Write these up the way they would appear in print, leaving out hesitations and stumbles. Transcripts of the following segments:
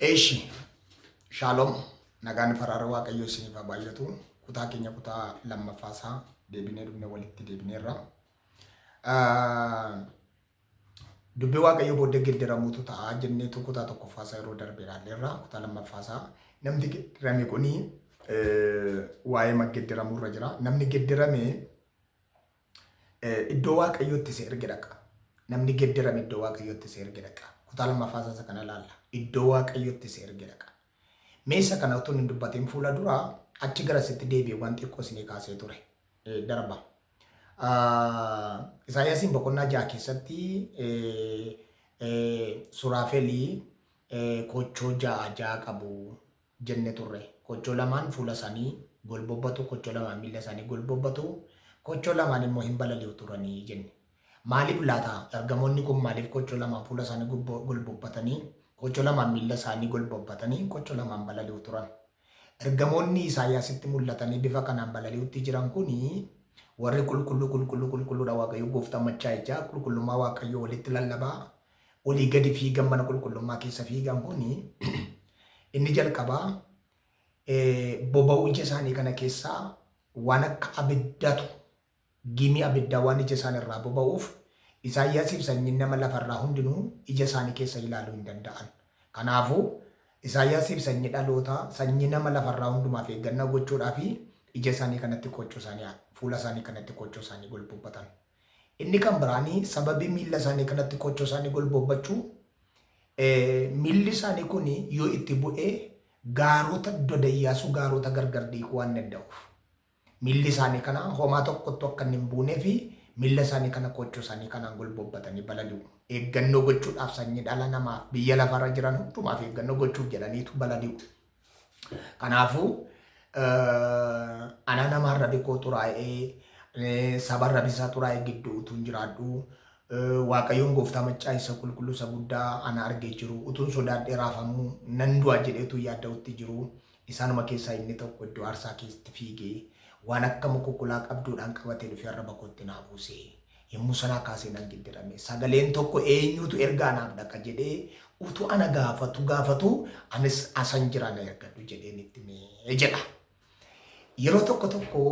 Eeshi, Shalom, nagaan faraara waaqayyoo isiniif haa baay'atu. Kutaa keenya kutaa lammaffaasaa deebinee dhufne walitti deebineerra. Dubbii waaqayyoo booddee geeddaramuutu ta'a jenneetu kutaa tokkoffaasaa yeroo darbee ilaalleerra. Kutaa lammaffaasaa namni geeddarame kuni waa'ee geeddaramuurra jira. Namni geeddarame iddoo waaqayyootti si erge dhaqa. Namni geeddarame iddoo waaqayyootti si erge dhaqa. Kutaa lammaffaasaa isa kana ilaalla. Iddoo waaqayyootti si erge dhaqa. Meeshaa kana utuu hin dubbatiin fuula duraa achi gara sitti deebi'ee waan xiqqoo isinii kaasee ture. Darba. Isaayyaasiin boqonnaa 6 keessatti Suraafelii kochoo 6 qabu jenne turre. Kochoo lamaan fuula isaanii golbobbatu, kochoo lamaan miila isaanii golbobbatu, kochoo lamaan immoo hin balali'u turanii jenne. Maaliif laata? Ergamoonni kun maaliif kochoo lamaan fuula isaanii golbobbatanii, kochoo lamaan miila isaanii golbobbatanii, kochoo lamaan balali'u turan? Ergamoonni Isaayyaasitti mul'atanii bifa kanaan balali'utti jiran kuni warri qulqulluudha waaqayyo gooftaa machaa ijaa qulqullummaa waaqayyo walitti lallabaa olii gadi fiigan mana qulqullummaa keessa fiigan kuni inni jalqabaa boba'uu ija isaanii kana keessaa waan akka abiddatu gimii abiddaa waan ija isaanii irraa boba'uuf Isaayyaasiif sanyiin nama lafarraa hundinuu ija isaanii keessa ilaaluu hin danda'an. Kanaafuu Isaayyaasiif sanyii dhalootaa sanyii nama lafarraa hundumaaf eeggannaa gochuudhaa fi ija isaanii kanatti kochoo isaanii fuula isaanii kanatti kochoo isaanii golbobbatan. Inni kan biraanii sababii miila isaanii kanatti kochoo isaanii golbobbachuu miilli isaanii kun yoo itti bu'ee gaarota dodayyaasuu gaarota gargar diiguu waan danda'uuf miilli isaanii kana homaa tokkotti akka hin buunee fi miilla isaanii kana kochoo isaanii kanaan golbobbatanii balali'u. Eeggannoo gochuudhaaf sanyii dhala namaaf biyya lafarra jiran hundumaaf eeggannoo gochuuf jedhaniitu balali'u. Kanaafuu ana namarra bikoo xuraa'ee sabarra bisaa xuraa'ee gidduu utuun jiraadhu waaqayyoon gooftaa machaa isa qulqulluu isa guddaa ana argee jiru utuun sodaadhee raafamuu nan du'a jedheetu yaadda'utti jiru isaanuma keessaa inni tokko iddoo aarsaa keessatti fiigee waan akka mukukkulaa qabduudhaan qabatee dhufee arraba bakootti naa buusee yommuu sanaa kaasee nan geeddarame sagaleen tokko eenyutu ergaa naaf dhaqa jedhee utuu ana gaafatu anis asan jira na ergadhu jedheen itti mee jedha. Yeroo tokko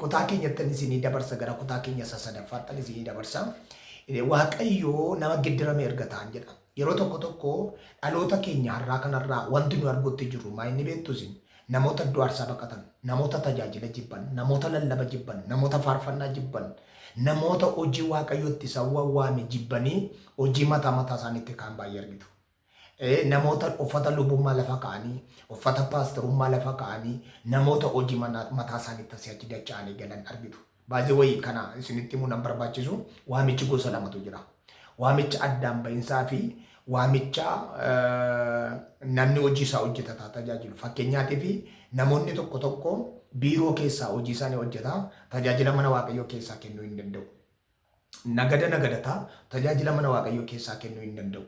kutaa keenyatti isinii dabarsa gara kutaa keenya sadaffaatti isinii dabarsa. Waaqayyoo nama geeddarame ergataan jedha. Yeroo tokko dhaloota keenya har'aa kanarraa wanti nu arguutti jiru maa inni beektu isin namoota iddoo aarsaa baqatan, namoota tajaajila jibban, namoota lallaba jibban, namoota faarfannaa jibban, namoota hojii waaqayyootti isaan waame jibbanii hojii mataa isaaniitti kaan baay'ee argitu. Namoota uffata lubummaa lafa kaa'anii, uffata paastorummaa lafa kaa'anii, namoota hojii mataa isaaniitti asii achi dacha'anii galan argitu. Baay'ee wayii kana isinitti himuun barbaachisu waamichi gosa lamatu jira. Waamicha addaan bahinsaa fi waamicha namni hojii isaa hojjetataa tajaajilu. Fakkeenyaatiif namoonni tokko biiroo keessaa hojii isaanii hojjetaa tajaajila mana waaqayyoo keessaa kennuu hin danda'u. Nagadataa tajaajila mana waaqayyoo keessaa kennuu hin danda'u.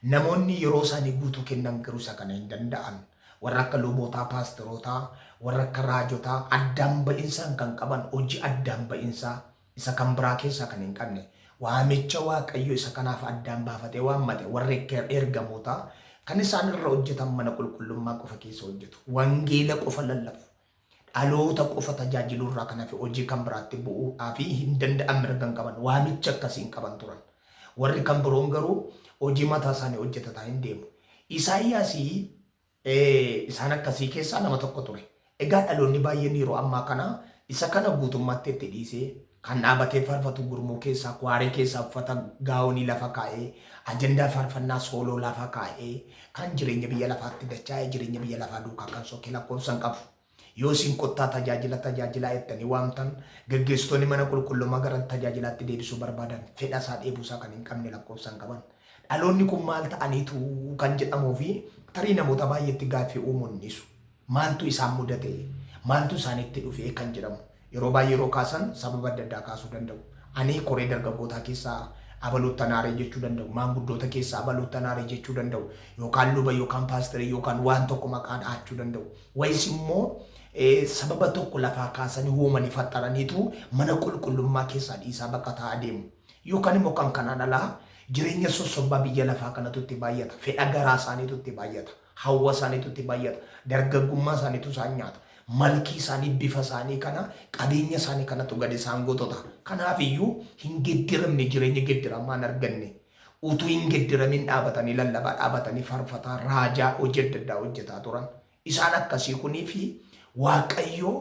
Namoonni yeroo isaanii guutuu kennan garuu isa kana hin danda'an. Warra akka lubootaa, paastorotaa, warra akka raajotaa addaan ba'insaan kan qaban hojii addaan ba'iinsaa isa kan biraa keessaa kan hin qabne. Waamicha waaqayyo isa kanaaf addaan baafatee waammate warra ergamootaa kan isaan irra hojjetan mana qulqullummaa qofa keessa hojjetu. Wangeela qofa lallabu. Dhaloota qofa tajaajiluu irraa kanaaf hojii kan biraatti bu'uu fi hin danda'an mirga hin qaban. Waamicha akkasiin qaban turan. Warri kan biroon garuu hojii mataa isaanii hojjetataa hin deemu. Isaayyaasii isaan akkasii keessaa nama tokko ture. Egaa dhaloonni baay'een yeroo ammaa kana isa kana guutummaatti itti dhiisee kan dhaabatee faarfatu gurmuu keessaa kwaaree keessaa uffata gaa'onii lafa kaa'ee ajandaa faarfannaa sooloo lafa kaa'ee kan jireenya biyya lafaatti dachaa'ee jireenya biyya lafaa duukaa kan sokkee lakkoofsan qabu. Yoo isin kottaa tajaajilaa jettanii waamtan gaggeessitoonni mana qulqullummaa gara tajaajilaatti deebisuu barbaadan fedha isaa dheebuusaa kan hin qabne lakkoofsan qaban. Dhaloonni kun maal ta'aniitu kan jedhamuu fi tarii namoota baay'eetti gaaffii uumuun nisu. Maaltu isaan mudate? Maaltu isaanitti dhufee kan jedhamu. Yeroo baay'ee yeroo kaasan sababa adda addaa kaasuu danda'u. Ani koree dargaggootaa keessaa abaluutta naaree jechuu danda'u. Maanguddoota keessaa abaluutta naaree jechuu danda'u. Yookaan luba yookaan paasterii yookaan waan tokko maqaa dhahachuu danda'u. Wayis immoo sababa tokko lafaa kaasanii uumanii faxxaraniitu mana qulqullummaa keessaa dhiisaa baqataa adeemu. Yookaan immoo kan kanaan alaa Jireenya sossobbaa biyya lafaa kanatu itti baay'ata. Fedha garaa isaaniitu itti baay'ata. Hawwa isaaniitu itti baay'ata. Dargaggummaa isaaniitu isaan nyaata. Malkii isaanii bifa isaanii kana qabeenya isaanii kanatu gadi isaan gootota. Kanaaf iyyuu hin geddiramne jireenya geddiramaan arganne. Utuu hin geddiramin dhaabatanii lallabaa dhaabatanii farfataa raajaa hojii adda addaa hojjetaa turan. Isaan akkasii kunii fi Waaqayyoo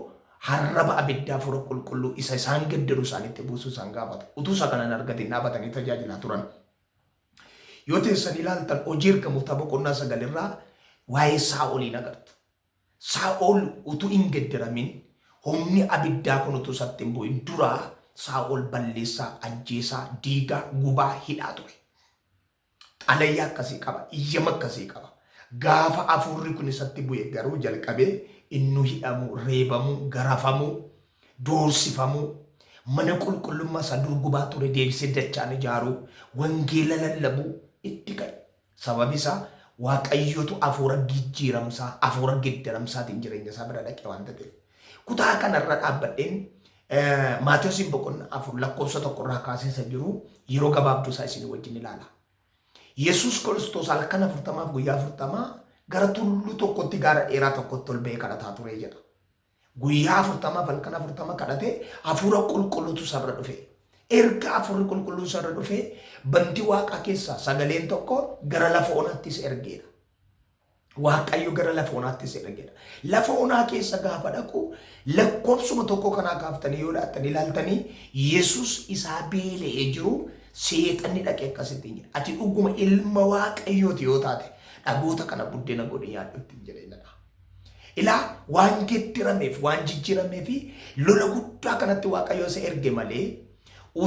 harraba abiddaa fura qulqulluu isa isaan geddiru isaanitti buusuu isaan gaafata. Utuu isa kanan argatiin dhaabatanii tajaajilaa turan. Yoo teessan ilaaltan hojii ergamoota boqonnaa 9 irraa waa'ee Saa'olii agartu. Saa'ol utuu hin geddiramin humni abiddaa kun utuu isatti hin bu'in duraa Saa'ol balleessaa, ajjeesaa, diigaa, gubaa, hidhaa ture. Xalayyaa akkasii qaba, iyyama akkasii qaba. Gaafa afurri kun isatti bu'e garuu jalqabee inni hidhamu, reebamu, garafamu, doorsifamuu, mana qulqullummaa isaa dur gubaa ture deebisee dachaan ijaaruu, wangeela lallabuu itti ka'e. Sababi isaa Waaqayyotu afuura jijjiiramsaa, afuura geddaramsaatiin jireenya isaa bira dhaqe waan ta'eef. Kutaa kanarra dhaabbadheen Maatiyos boqonnaa 4 lakkoofsa 1 irraa kaasee jiru yeroo gabaabduu isaa isin wajjin ilaala. Yesus Kiristoos halkan 40 guyyaa 40 gara tulluu tokkotti gaara dheeraa tokkotti ol ba'ee kadhataa ture jedha. Guyyaa 40 halkan 40 kadhatee afuura qulqulluutu sarara dhufe. Erga afuurri qulqulluu sarara dhufe bantii Waaqaa keessaa sagaleen tokko gara lafa onaattis ergeedha. Waaqayyo gara lafa onaattis ergeedha. Lafa onaa keessa gaafa dhaqu lakkoofsuma tokko kanaa kaaftanii yoo ilaaltanii ilaaltanii Yesus isaa beela'ee jiru seexanni dhaqee akkasitti jira. Ati dhuguma ilma Waaqayyooti yoo taate dhagoota kana buddeena godhe nyaadhutti jedheenadha. Ilaa waan geddirameef waan jijjiirameef lola guddaa kanatti Waaqayyo isa erge malee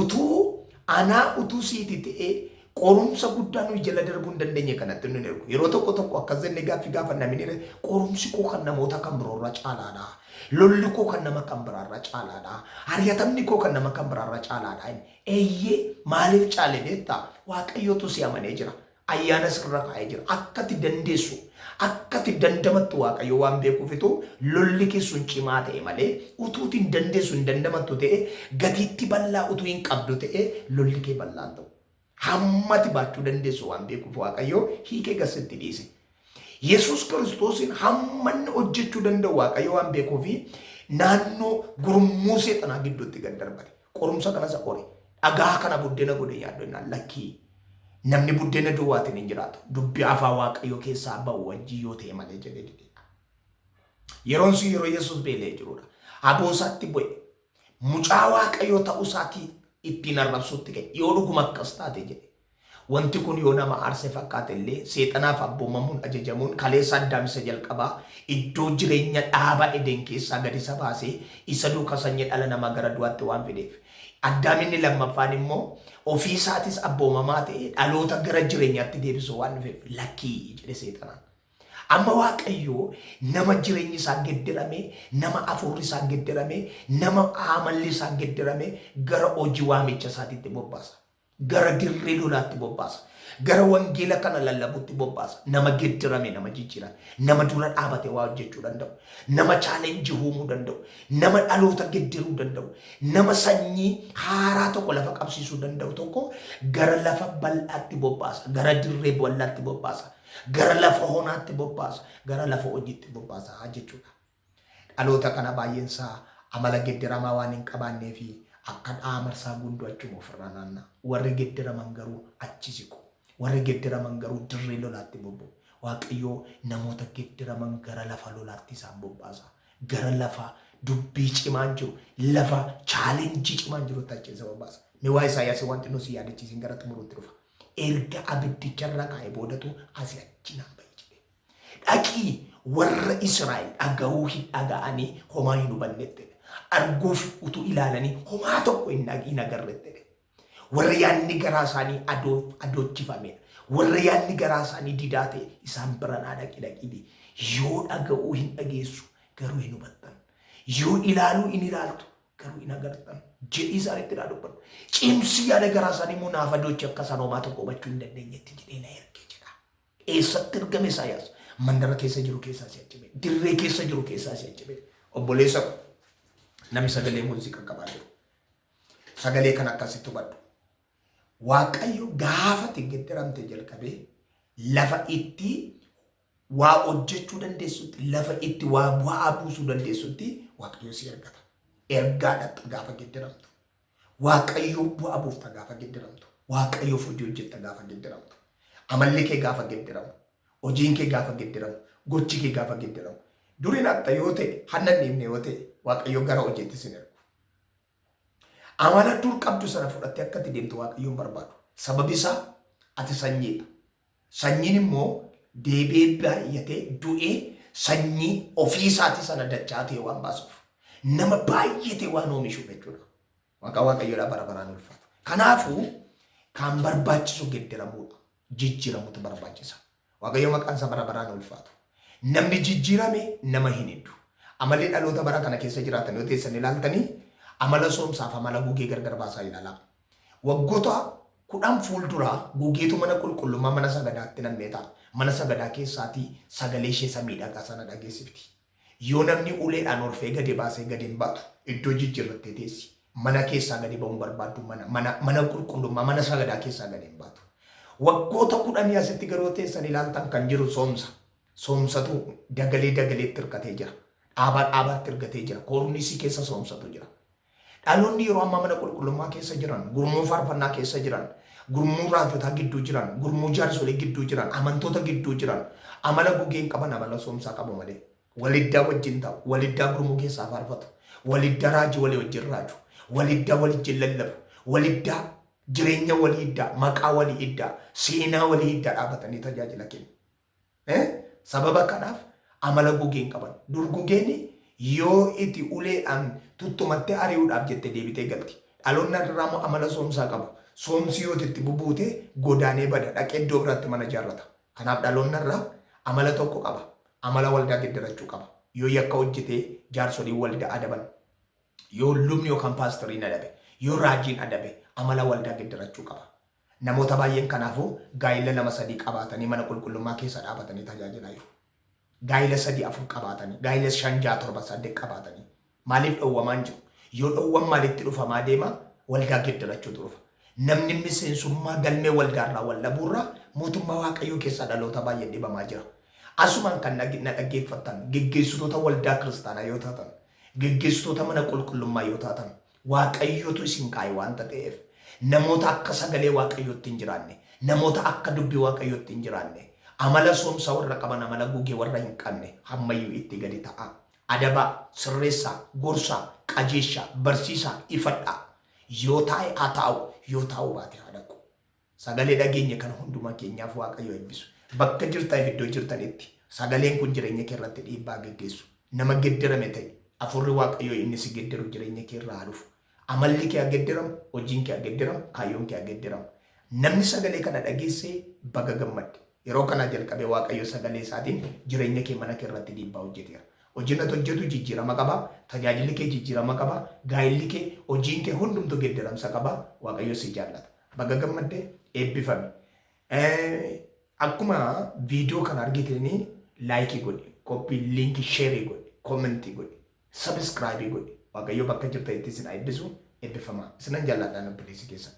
utuu siiti ta'ee qorumsa guddaa nuyi jala darbuu hin dandeenye kanatti nu ergu. Yeroo tokko akkas jennee gaaffii gaafannamin qorumsi koo kan namoota kan biroorra caalaadha. Lolli koo kan nama kan biraarra caalaadha. Hariyatamni koo kan nama kan biraarra caalaadha. Eeyyee maaliif caale beektaa? Waaqayyootu si amanee jira. Ayyaana sirra kaa'ee jira. Akkati dandeessu, akkati dandamattu Waaqayyo waan beekuufitu lolli keessun cimaa ta'e malee utuuti hin dandeessu hin dandamattu ta'e gatiitti bal'aa utuu hin qabdu ta'e lolli kee bal'aan ta'u. Hammati baachuu dandeessu waan beekuuf Waaqayyo hiikee gasitti dhiise. Yesus Kiristoosin hammanni hojjechuu danda'u Waaqayyo waan beekuufi naannoo gurmuu seexanaa gidduutti gad darbate. Qorumsa kanas qore. Dhagaa kana buddeena godhe yaaddu innaan lakkii. Namni buddeena duwwaatiin hin jiraatu. Dubbii afaan Waaqayyo keessaa ba'u wajjii yoo ta'e malee jedhee didee. Yeroon sun yeroo Yesus beela'ee jirudha. Aboosaatti bu'e. Mucaa Waaqayyo ta'uu isaatii ittiin arrabsuutti ka'e. Yoo dhuguma akkas taate jedhe. Wanti kun yoo nama aarse fakkaate illee seexanaaf abboomamuun ajajamuun kaleessa addaamisa jalqabaa iddoo jireenya dhaaba Eden keessaa gadi isa baasee isa duuka sanyii dhala namaa gara du'aatti waan fideef. Addaaminni lammaffaan immoo ofii isaatis abboomamaa ta'e dhaloota gara jireenyaatti deebisuu waan dhufeef lakkii jedhe seexanaan. Amma Waaqayyo nama jireenyi isaa geddirame, nama afurri isaa geddirame, nama amalli isaa geddirame gara hojii waamicha isaatiitti bobbaasa. Gara dirree lolaatti bobbaasa. Gara wangeela kana lallabuutti bobbaasa. Nama geddirame, nama jijjiirame, nama dura dhaabate waa hojjechuu danda'u, nama chaalenjii uumuu danda'u, nama dhaloota geddiruu danda'u, nama sanyii haaraa tokko lafa qabsiisuu danda'u tokko gara lafa bal'aatti bobbaasa, gara dirree bal'aatti bobbaasa, gara lafa honaatti bobbaasa, gara lafa hojiitti bobbaasa jechuudha. Dhaloota kana baay'eensaa amala geddiramaa waan hin qabaanneefi akka dhaamarsaa gundoo achuma ofirraa naanna'a. Warri geddiraman garuu achi siqu. Warri geddiraman garuu dirree lolaatti bobbaa'u. Waaqayyo namoota geddiraman gara lafa lolaatti isaan bobbaasa. Gara lafa dubbii cimaan jiru, lafa chaalenjii cimaan jirutti achi isa bobbaasa. Mee waa Isaayyaas wanti nuti yaadachiisin gara xumuruutti dhufa. Erga abiddicharra kaa'ee boodatu asii achi naan ba'i jedhee. Dhaqii warra Israa'el dhaga'uu hin dhaga'anii homaa hin hubannetti. Arguuf utuu ilaalanii homaa tokko hin agarretti. Warra yaadni garaa isaanii adoochifame, warra yaadni garaa isaanii didaa ta'e isaan biraan dhaqi yoo dhaga'uu hin dhageessu garuu hin hubattan, yoo ilaaluu hin ilaaltu garuu hin agartan jedhii isaanitti dubbatu. Cimsi yaada garaa isaanii immoo naaf adoochi akka isaan homaa tokko hubachuu hin dandeenyetti jedhee na ergee jedha. Eessatti ergame Isaayyaas? Mandara keessa jiru keessaa si achime, dirree keessa jiru keessaa si achime. Obboleessa namni sagalee muuziqaa qabaa jiru. Sagalee kan akkasitti hubadhu. waaqayyo gaafate gedderamte jalqabee lafa itti waa hojjechuu dandeessutti lafa itti waa bu'aa buusuu dandeessutti waaqayyo si ergata. Ergaadhaatti gaafa gedderamtu. Waaqayyo bu'aa buufta gaafa gedderamtu. Waaqayyo hojii hojjetta gaafa gedderamtu. Amalli kee gaafa gedderamu. Hojiin kee gaafa gedderamu. Gochi kee gaafa gedderamu. Duriin akka yoo ta'e hanna deemne yoo ta'e waaqayyo gara hojiitti sin ergu. Amala dur qabdu sana fudhattee akka itti deemtu waaqayyoon barbaadu. Sababi isaa ati sanyiidha. Sanyiin immoo deebi'ee baay'atee du'ee sanyii ofii isaatii sana dachaa ta'e waan baasuuf. Nama baay'atee waan oomishuuf jechuudha. Waaqayyoodhaa bara baraan ulfaatu. Kanaafuu kan barbaachisu gedderamuudha. Jijjiiramutu barbaachisa. Waaqayyo maqaan isaa bara baraan ulfaatu. Namni jijjiirame nama hin hiddu. Amalli dhaloota bara kana keessa jiraatan yoo teessan ilaaltanii amala soomsaaf amala gugee gargar baasaa ilaalaa. Waggoota 10 fuulduraa gugeetu mana qulqullummaa mana sagadaatti nammee ta'a. Mana sagadaa keessaatii sagalee ishee samiidhagaa sana dhageessifti. Yoo namni uleedhaan orfee gadi baasee gadi hin baatu iddoo jijjiirrattee teessi. Mana keessaa gadi ba'uun barbaaddu mana qulqullummaa mana sagadaa keessaa gadi hin baatu. Waggoota 10 asitti garuu teessan ilaaltan kan jiru soomsa. Soomsatu dagalee hirkatee jira. Dhaabaatti hirkatee jira. Koornisii keessa soomsatu jira. Dhaloonni yeroo ammaa mana qulqullummaa keessa jiran, gurmuu faarfannaa keessa jiran, gurmuu raajotaa gidduu jiran, gurmuu jaarsolee gidduu jiran, amantoota gidduu jiran, amala gugeen qaban amala soomsaa qabu malee. Waliddaa wajjin ta'u, waliddaa gurmuu keessaa faarfatu, waliddaa raajii walii wajjin raaju, waliddaa wajjin lallabu, waliddaa jireenya walii iddaa, maqaa walii iddaa, seenaa walii iddaa dhaabatanii tajaajila kennu. Sababa kanaaf amala gugeen qaban. Dur gugeen yoo itti uleedhaan tuttumattee ari'uudhaaf jettee deebitee galti. Dhaloonni irraa amala soomsaa qabu. Soomsi yoo itti bubuute godaanee bada dhaqee iddoo biraatti mana ijaarrata. Kanaaf dhaloonni irraa amala tokko qaba. Amala waldaa gedderachuu qaba. Yoo yakka hojjetee jaarsolii waldaa adaban. Yoo lubni yookaan paastoriin adabe. Yoo raajiin adabe amala waldaa gedderachuu qaba. Namoota baay'een kanaafuu gaa'ila 2-3 qabaatanii mana qulqullummaa keessa dhaabatanii tajaajilaa jiru. Gaa'ila 3-4 qabaatanii, gaa'ila 5-6-7 qabaatanii. Maaliif dhowwamaan jiru? Yoo dhowwan maalitti dhufamaa deema waldaa gedderachuutu dhufa. Namni miseensummaa galmee waldaarraa wallabuurraa mootummaa waaqayyoo keessaa dhaloota baay'ee dhibamaa jira. Asumaan kan na dhaggeeffatan geggeessitoota waldaa kiristaanaa yoo taatan, geggeessitoota mana qulqullummaa yoo taatan, waaqayyootu isin kaa'e waanta ta'eef namoota akka sagalee waaqayyootti hin jiraanne, namoota akka dubbii waaqayyootti hin jiraanne, amala soomsaa warra qaban amala gugee warra hin qabne hammayyuu itti gadi ta'a. Adabaa, sirreessaa, gorsaa, qajeeshaa, barsiisaa, ifadhaa. Yoo taa'e haa taa'u, yoo taa'u baate haa dhaqu. Sagalee dhageenya kana hundumaa keenyaaf waaqayyo eebbisu. Bakka jirtan iddoo jirtanitti sagaleen kun jireenya kee irratti dhiibbaa geggeessu. Nama gedderame ta'e afurri waaqayyo inni si gedderu jireenya kee irraa dhufu. Amalli kee haa gedderamu, hojiin kee haa gedderamu, kaayyoon kee haa gedderamu. Namni sagalee kana dhageessee baga gammadde. Yeroo kana jalqabee waaqayyo sagalee isaatiin jireenya kee mana kee irratti dhiibbaa hojjeteera. Hojiin ati hojjetu jijjiirama qaba. Tajaajilli kee jijjiirama qaba. Gaa'illi kee, hojiin kee hundumtuu gedderamsa qaba. Waaqayyo si jaallata. Baga gammadde eebbifame. Akkuma viidiyoo kana argitanii laayikii godhi, koppii liinkii sheerii godhi, koomentii godhi, sabiskiraayibii godhi. Waaqayyo bakka jirtanitti isin eebbisu eebbifamaa. Isinan jaalladhaan obboleessi keessan.